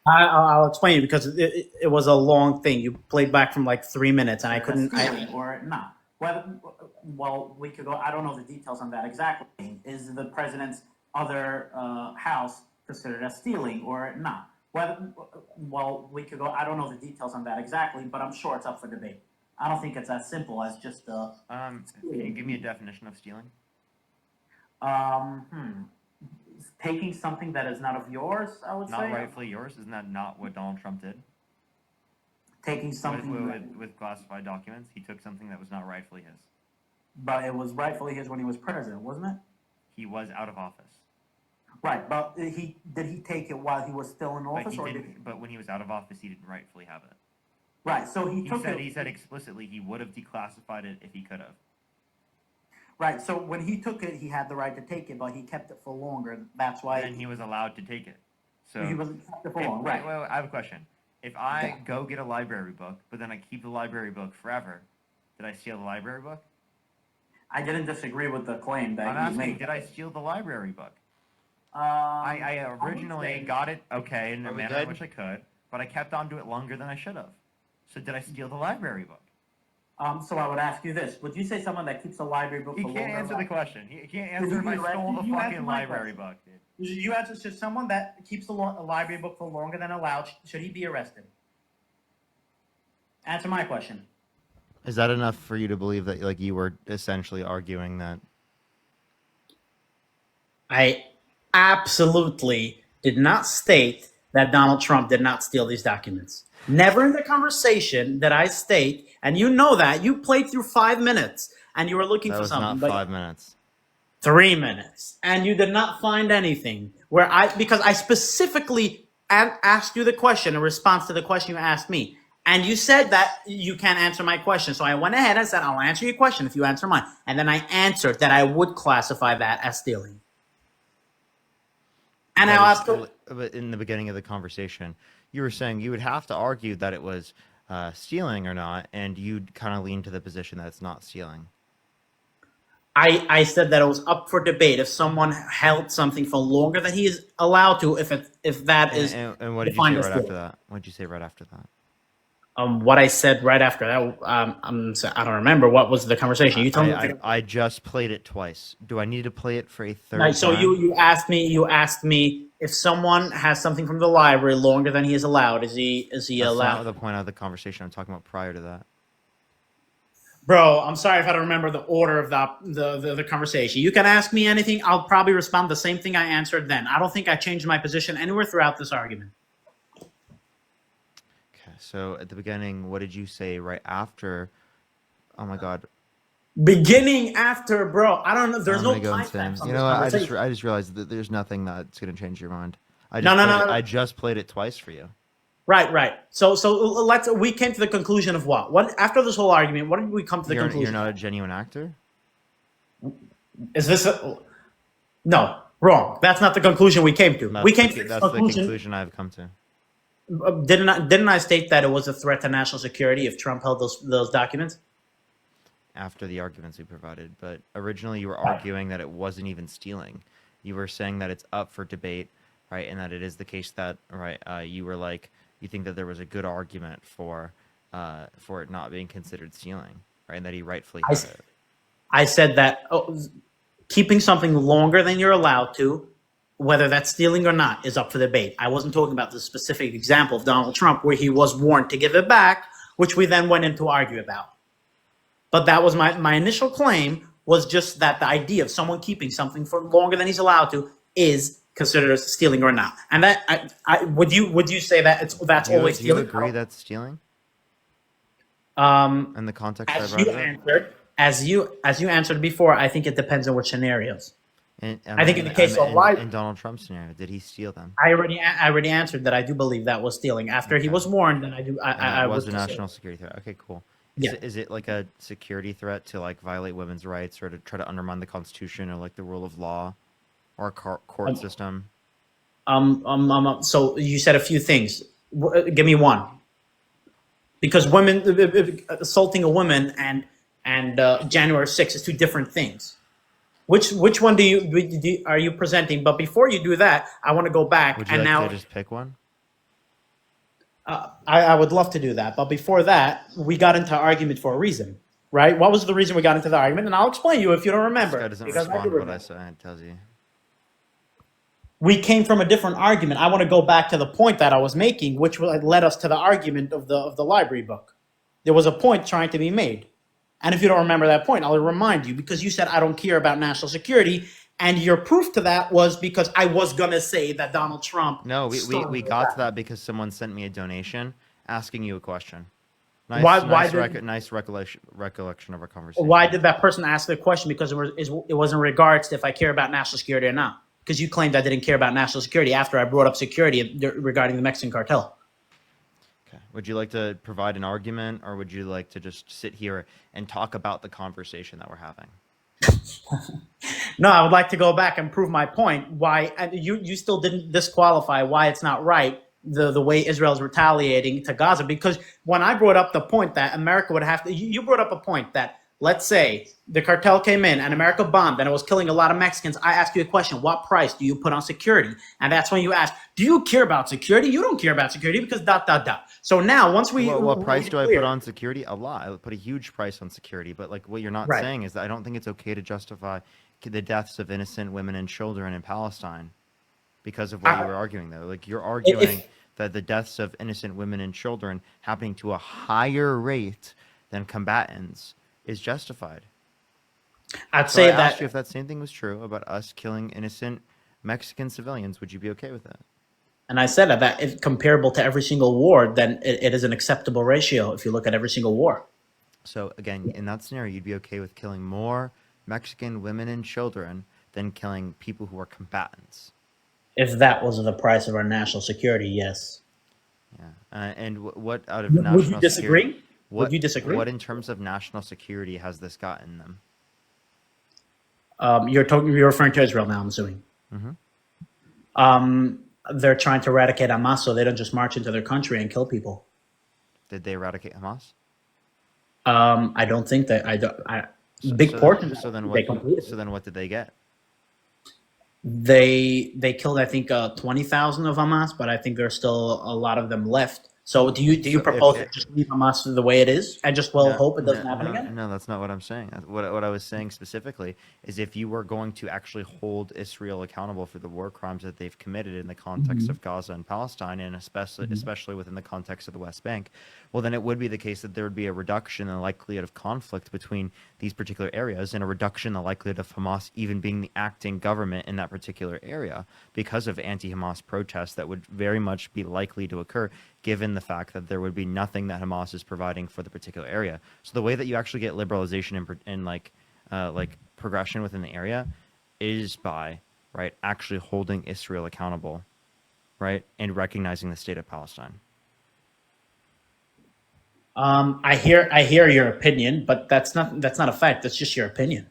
I'll explain it because it was a long thing. You played back from like 3 minutes, and I couldn't. Or not. Well, we could go. I don't know the details on that exactly. Is the president's other house considered as stealing or not? Well, we could go. I don't know the details on that exactly, but I'm sure it's up for debate. I don't think it's as simple as just Can you give me a definition of stealing? Taking something that is not of yours. I would Not say rightfully yours. Isn't that not what Donald Trump did? taking something, With classified documents, he took something that was not rightfully his. but it was rightfully his when he was president, wasn't it? He was out of office. Right, but did he take it while he was still in office, But when he was out of office, he didn't rightfully have it. Right, so he took it. He said explicitly he would have declassified it if he could have. Right, so when he took it, he had the right to take it, but he kept it for longer. That's why Then he was allowed to take it. So he wasn't kept it for long. Right. wait, I have a question. If I go get a library book, but then I keep the library book forever, did I steal the library book? I didn't disagree with the claim that I'm you asking, made. did I steal the library book? I I originally got it okay in a manner good? in which I could, but I kept on to it longer than I should have. So did I steal the library book? So I would ask you this: would you say someone that keeps a library book He for can't longer? answer the question. He can't Did answer you if I stole the you answer fucking my library question. book, dude. You answer to someone that keeps a library book for longer than allowed. Should he be arrested? Answer my question. Is that enough for you to believe that like you were essentially arguing that? I absolutely did not state that Donald Trump did not steal these documents. Never in the conversation that I state, and you know that you played through 5 minutes and you were looking That for was something. not but 5 minutes. 3 minutes, and you did not find anything because I specifically asked you the question in response to the question you asked me, and you said that you can't answer my question. So I went ahead and said, I'll answer your question if you answer mine, and then I answered that I would classify that as stealing. And I'll ask. But in the beginning of the conversation, you were saying you would have to argue that it was stealing or not, and you'd kind of lean to the position that it's not stealing. I said that it was up for debate if someone held something for longer than he is allowed to, if that is And what did you say defined as right after stealing. that? What did you say right after that? What I said right after that, I don't remember what was the conversation. You told me. I just played it twice. Do I need to play it for a Like, third so time? you asked me if someone has something from the library longer than he is allowed, is he That's not allowed? the point of the conversation. I'm talking about prior to that. Bro, I'm sorry if I don't remember the order of the conversation. You can ask me anything. I'll probably respond the same thing I answered then. I don't think I changed my position anywhere throughout this argument. Okay, so at the beginning, what did you say right after? Oh my God, Beginning after, bro. I don't know. There's I'm no gonna go timestamps insane. on You this know what? conversation. I just realized that there's nothing that's gonna change your mind. No, no, no, no, I no. just played it twice for you. Right, right. So we came to the conclusion of what? What after this whole argument? What did we come to the You're conclusion? not a genuine actor. Is this no wrong? That's not the conclusion we came to. We came to this That's the conclusion. conclusion I've come to. Didn't I state that it was a threat to national security if Trump held those documents? After the arguments we provided, but originally you were arguing that it wasn't even stealing. You were saying that it's up for debate, right, and that it is the case that you were like you think that there was a good argument for it not being considered stealing, right, and that he rightfully had it. I said that keeping something longer than you're allowed to, whether that's stealing or not, is up for debate. I wasn't talking about the specific example of Donald Trump where he was warned to give it back, which we then went in to argue about. But that was my initial claim, was just that the idea of someone keeping something for longer than he's allowed to is considered as stealing or not. And that would you say that that's always Do you stealing? agree that's stealing? Um, In the context I as brought you it up? answered, as you answered before, I think it depends on which scenarios. I think in the case of in Donald Trump's scenario, did he steal them? I already answered that I do believe that was stealing. After he was warned, then I was would a consider. national security threat. Okay, cool. Yeah. Is it like a security threat to like violate women's rights or to try to undermine the Constitution or like the rule of law or a court system? So you said a few things. Give me one. Because women assaulting a woman and January 6th is two different things. Which one are you presenting? But before you do that, I want to go back Would you and like now to just pick one? I would love to do that. But before that, we got into argument for a reason, right? What was the reason we got into the argument? And I'll explain you if you don't remember. This guy doesn't because I do respond to what I remember. say. It tells you. We came from a different argument. I want to go back to the point that I was making, which led us to the argument of the library book. There was a point trying to be made. And if you don't remember that point, I'll remind you, because you said I don't care about national security, and your proof to that was because I was going to say that Donald Trump... No, we got to that because someone sent me a donation asking you a question. Nice recollection of our conversation. Why did that person ask the question? Because it was in regards to if I care about national security or not. Because you claimed I didn't care about national security after I brought up security regarding the Mexican cartel. Okay. Would you like to provide an argument, or would you like to just sit here and talk about the conversation that we're having? No, I would like to go back and prove my point. Why you still didn't disqualify why it's not right the way Israel is retaliating to Gaza. Because when I brought up the point that America would have to, you brought up a point that, let's say the cartel came in and America bombed and it was killing a lot of Mexicans. I asked you a question: what price do you put on security? And that's when you asked, do you care about security? You don't care about security because ... So now once we... What price do I put on security? A lot. I would put a huge price on security. But like what you're not saying is that I don't think it's okay to justify the deaths of innocent women and children in Palestine because of what you were arguing, though. Like you're arguing that the deaths of innocent women and children happening to a higher rate than combatants is justified. I'd So say I that... asked you if that same thing was true about us killing innocent Mexican civilians. Would you be okay with that? And I said that if comparable to every single war, then it is an acceptable ratio if you look at every single war. So again, in that scenario, you'd be okay with killing more Mexican women and children than killing people who are combatants. If that was the price of our national security, yes. Yeah. And what out of Would national you disagree? security? Would you disagree? What in terms of national security has this gotten them? You're referring to Israel now, I'm assuming. Mm-hmm. They're trying to eradicate Hamas, so they don't just march into their country and kill people. Did they eradicate Hamas? I don't think that Big portion. So then They what? completed. So then what did they get? They killed, I think, 20,000 of Hamas, but I think there's still a lot of them left. So do you So propose to just leave Hamas the way it is and just no, hope it no, doesn't happen no, again? no, that's not what I'm saying. What I was saying specifically is if you were going to actually hold Israel accountable for the war crimes that they've committed in the context of Gaza and Palestine, and especially within the context of the West Bank, well, then it would be the case that there would be a reduction in the likelihood of conflict between these particular areas, and a reduction in the likelihood of Hamas even being the acting government in that particular area because of anti-Hamas protests that would very much be likely to occur, given the fact that there would be nothing that Hamas is providing for the particular area. So the way that you actually get liberalization and like progression within the area is by, right, actually holding Israel accountable, right, and recognizing the state of Palestine. I hear your opinion, but that's not a fact. That's just your opinion,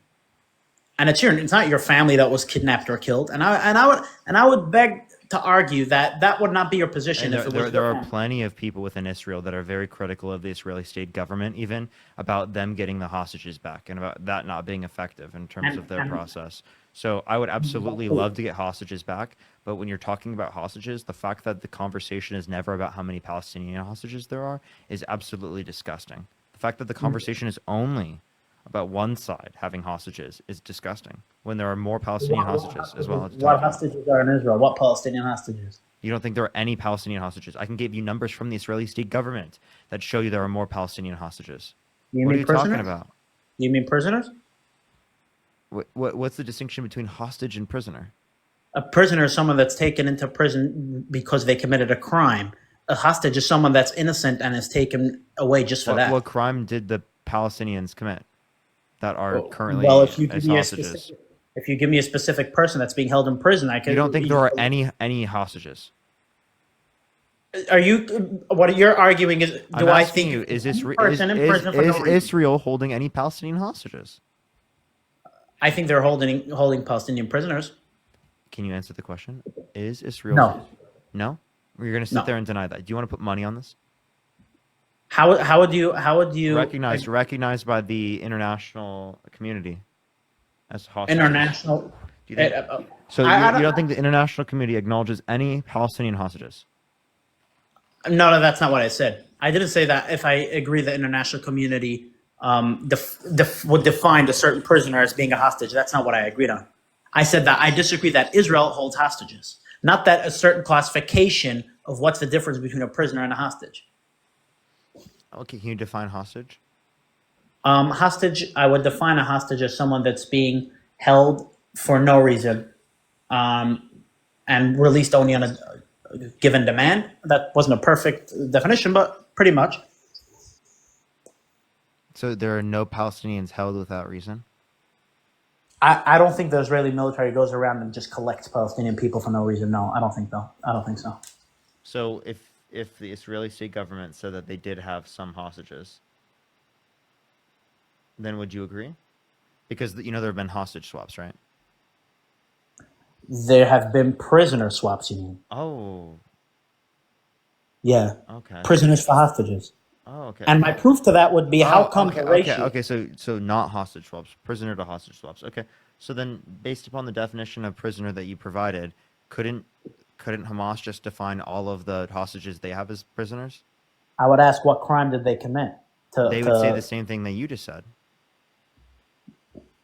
and it's not your family that was kidnapped or killed. And I would beg to argue that that would not be your position And if it was there your are family. plenty of people within Israel that are very critical of the Israeli state government, even about them getting the hostages back and about that not being effective in terms of their And process. So I would absolutely love to get hostages back, but when you're talking about hostages, the fact that the conversation is never about how many Palestinian hostages there are is absolutely disgusting. The fact that the conversation is only about one side having hostages is disgusting when there are more Palestinian hostages as well to what talk about. hostages are in Israel? What Palestinian hostages? You don't think there are any Palestinian hostages? I can give you numbers from the Israeli state government that show you there are more Palestinian hostages. You What are mean you prisoners? talking about? You mean prisoners? What's the distinction between hostage and prisoner? A prisoner is someone that's taken into prison because they committed a crime. A hostage is someone that's innocent and is taken away just for that. What crime did the Palestinians commit that are Well, currently if you give as me a hostages? specific, if you give me a specific person that's being held in prison, I could. You don't think there are any hostages? Are you? What you're arguing is? I'm Do I asking think you: Is person in prison for no reason? Israel holding any Palestinian hostages? I think they're holding Palestinian prisoners. Can you answer the question? Is Israel? No, No? Or you're going to sit no. there and deny that? Do you want to put money on this? How would you Recognized by the international community as hostages. international? Do you think, so you don't think the international community acknowledges any Palestinian hostages? No, that's not what I said. I didn't say that. If I agree, the international community would define a certain prisoner as being a hostage. That's not what I agreed on. I said that I disagree that Israel holds hostages, not that a certain classification of what's the difference between a prisoner and a hostage. Okay, can you define hostage? Hostage, I would define a hostage as someone that's being held for no reason and released only on a given demand. That wasn't a perfect definition, but pretty much. So there are no Palestinians held without reason? I don't think the Israeli military goes around and just collects Palestinian people for no reason. No, I don't think so. I don't think so. So if the Israeli state government said that they did have some hostages, then would you agree? Because there have been hostage swaps, right? There have been prisoner swaps, you mean? Oh, Yeah. okay. Prisoners for hostages. Oh, okay. And my proof to that would be how come okay, the ratio. Okay, so not hostage swaps, prisoner to hostage swaps. Okay. So then based upon the definition of prisoner that you provided, couldn't Hamas just define all of the hostages they have as prisoners? I would ask what crime did they commit? They would say the same thing that you just said.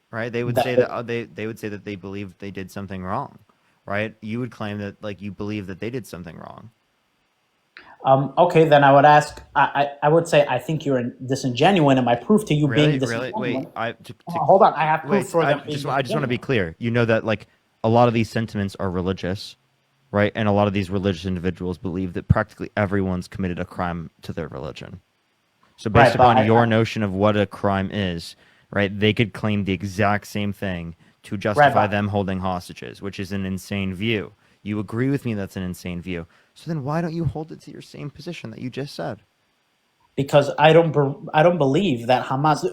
Right? They would say that they would say that they believe they did something wrong. Right? You would claim that you believe that they did something wrong. Okay, then I would ask. I would say I think you're disingenuous, and my proof to you being Really? disingenuous. Wait, Hold on, I have proof for them. I just want to be clear. You know that a lot of these sentiments are religious, right? And a lot of these religious individuals believe that practically everyone's committed a crime to their religion. So based upon your notion of what a crime is, right, they could claim the exact same thing to justify them holding hostages, which is an insane view. You agree with me that's an insane view. So then why don't you hold it to your same position that you just said? Because I don't believe that Hamas.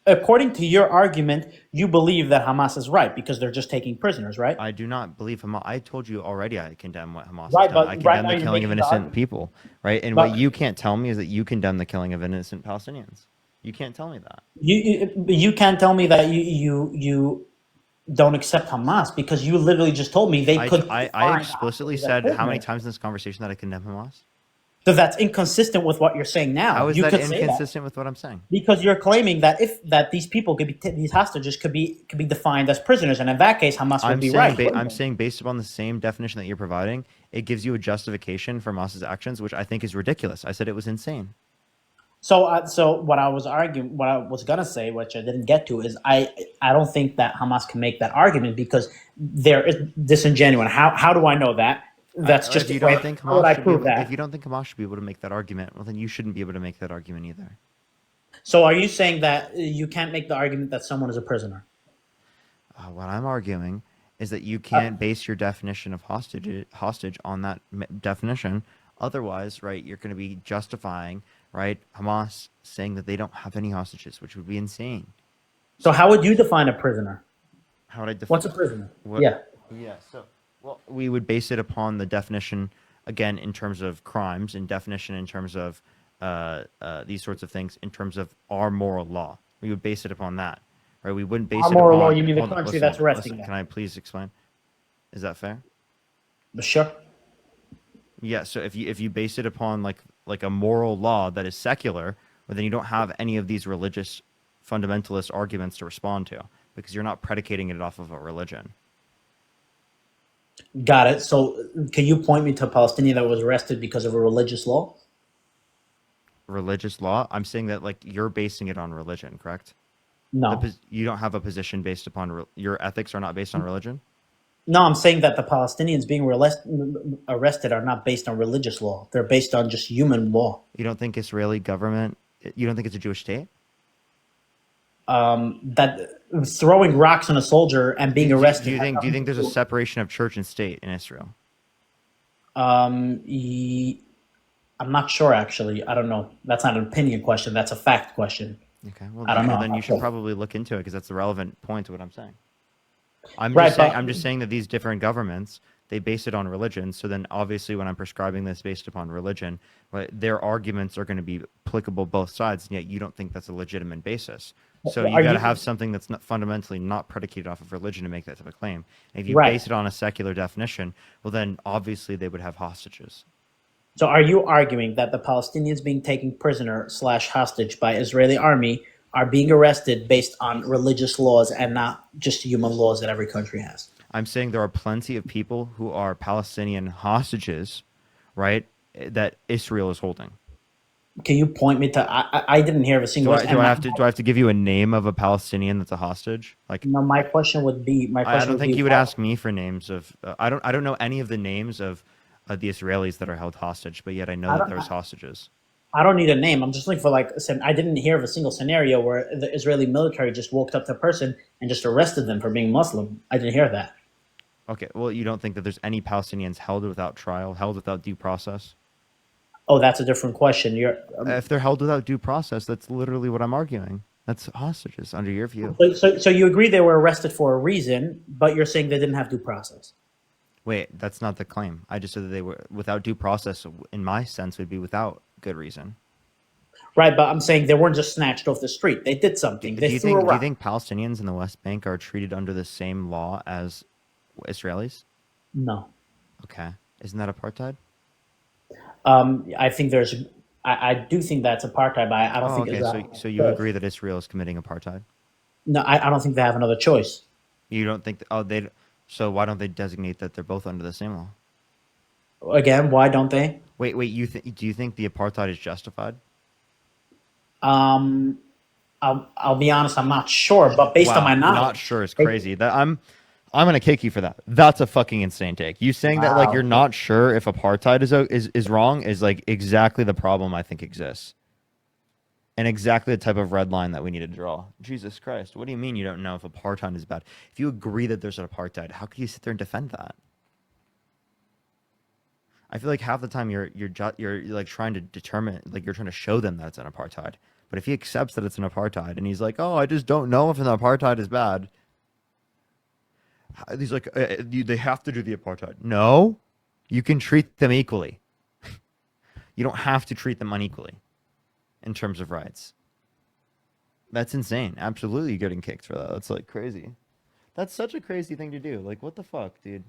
According to your argument, you believe that Hamas is right because they're just taking prisoners, right? I do not believe Hamas. I told you already I condemn what Hamas Right, has done. but I right condemn now the you're killing of making the innocent argument. people, right? And But- what you can't tell me is that you condemn the killing of innocent Palestinians. You can't tell me that. You can't tell me that you don't accept Hamas because you literally just told me they could I find explicitly hostages as said how many prisoners. times in this conversation that I condemn Hamas? So that's inconsistent with what you're saying now. How is You that could say that inconsistent with what I'm saying? because you're claiming that if that these people could be these hostages could be defined as prisoners, and in that case, Hamas would be right. I'm saying based upon the same definition that you're providing, it gives you a justification for Hamas's actions, which I think is ridiculous. I said it was insane. So what I was arguing, what I was gonna say, which I didn't get to, is I don't think that Hamas can make that argument because there is disingenuous. How do I know that? That's just If you a way. don't think How would Hamas I should be prove able, if you that? don't think Hamas should be able to make that argument, well, then you shouldn't be able to make that argument either. So are you saying that you can't make the argument that someone is a prisoner? What I'm arguing is that you Uh, can't base your definition of hostage on that definition. Otherwise, right, you're going to be justifying, right, Hamas saying that they don't have any hostages, which would be insane. so how would you define a prisoner? How would I define What's a prisoner? what? Yeah. Yeah. So, well, we would base it upon the definition again in terms of crimes, and definition in terms of these sorts of things in terms of our moral law. We would base it upon that, right? We wouldn't base Our it moral upon. law, you mean the Hold on, country listen, that's arresting listen. them? Can I please explain? Is that fair? Sure. Yeah. So if you base it upon like a moral law that is secular, well, then you don't have any of these religious fundamentalist arguments to respond to because you're not predicating it off of a religion. Got it. So can you point me to a Palestinian that was arrested because of a religious law? Religious law. I'm saying that like you're basing it on religion, correct? No. You don't have a position based upon your ethics are not based on religion. No, I'm saying that the Palestinians being arrested are not based on religious law. They're based on just human law. You don't think Israeli government? You don't think it's a Jewish state? That throwing rocks on a soldier and being arrested. Do you think there's a separation of church and state in Israel? I'm not sure actually. I don't know. That's not an opinion question. That's a fact question. Okay, well I don't know. then you should probably look into it because that's the relevant point to what I'm saying. Right, but I'm just saying that these different governments they base it on religion. So then obviously when I'm prescribing this based upon religion, right, their arguments are going to be applicable both sides, and yet you don't think that's a legitimate basis. So you got to have something that's not fundamentally not predicated off of religion to make that type of claim. And if you Right. base it on a secular definition, well then obviously they would have hostages. So are you arguing that the Palestinians being taken prisoner / hostage by Israeli army are being arrested based on religious laws and not just human laws that every country has? I'm saying there are plenty of people who are Palestinian hostages, right, that Israel is holding. Can you point me to? I didn't hear of a single. Do I have to give you a name of a Palestinian that's a hostage? Like, No, my question would be. I don't think you would ask me for names of. I don't know any of the names of the Israelis that are held hostage, but yet I know that there's hostages. I don't need a name. I'm just looking for I didn't hear of a single scenario where the Israeli military just walked up to a person and just arrested them for being Muslim. I didn't hear that. Okay, well, you don't think that there's any Palestinians held without trial, held without due process? Oh, that's a different question. If they're held without due process, that's literally what I'm arguing. That's hostages under your view. So you agree they were arrested for a reason, but you're saying they didn't have due process. Wait, that's not the claim. I just said that they were without due process. In my sense, would be without good reason. Right, but I'm saying they weren't just snatched off the street. They did something. Do you think Palestinians in the West Bank are treated under the same law as Israelis? No. Okay, isn't that apartheid? I think I do think that's apartheid, but I don't think. Okay, so you agree that Israel is committing apartheid? No, I don't think they have another choice. You don't think? So why don't they designate that they're both under the same law? Again, why don't they? Wait. Do you think the apartheid is justified? I'll be honest, I'm not sure, but based on my knowledge, not sure is crazy. That I'm gonna kick you for that. That's a fucking insane take. You saying that like you're not sure if apartheid is wrong is like exactly the problem I think exists, and exactly the type of red line that we need to draw. Jesus Christ, what do you mean you don't know if apartheid is bad? If you agree that there's an apartheid, how could you sit there and defend that? I feel like half the time you're like trying to determine, like you're trying to show them that it's an apartheid. But if he accepts that it's an apartheid and he's like, oh, I just don't know if an apartheid is bad. He's like, they have to do the apartheid. No, you can treat them equally. You don't have to treat them unequally in terms of rights. That's insane. Absolutely getting kicked for that. That's like crazy. That's such a crazy thing to do. Like, what the fuck, dude?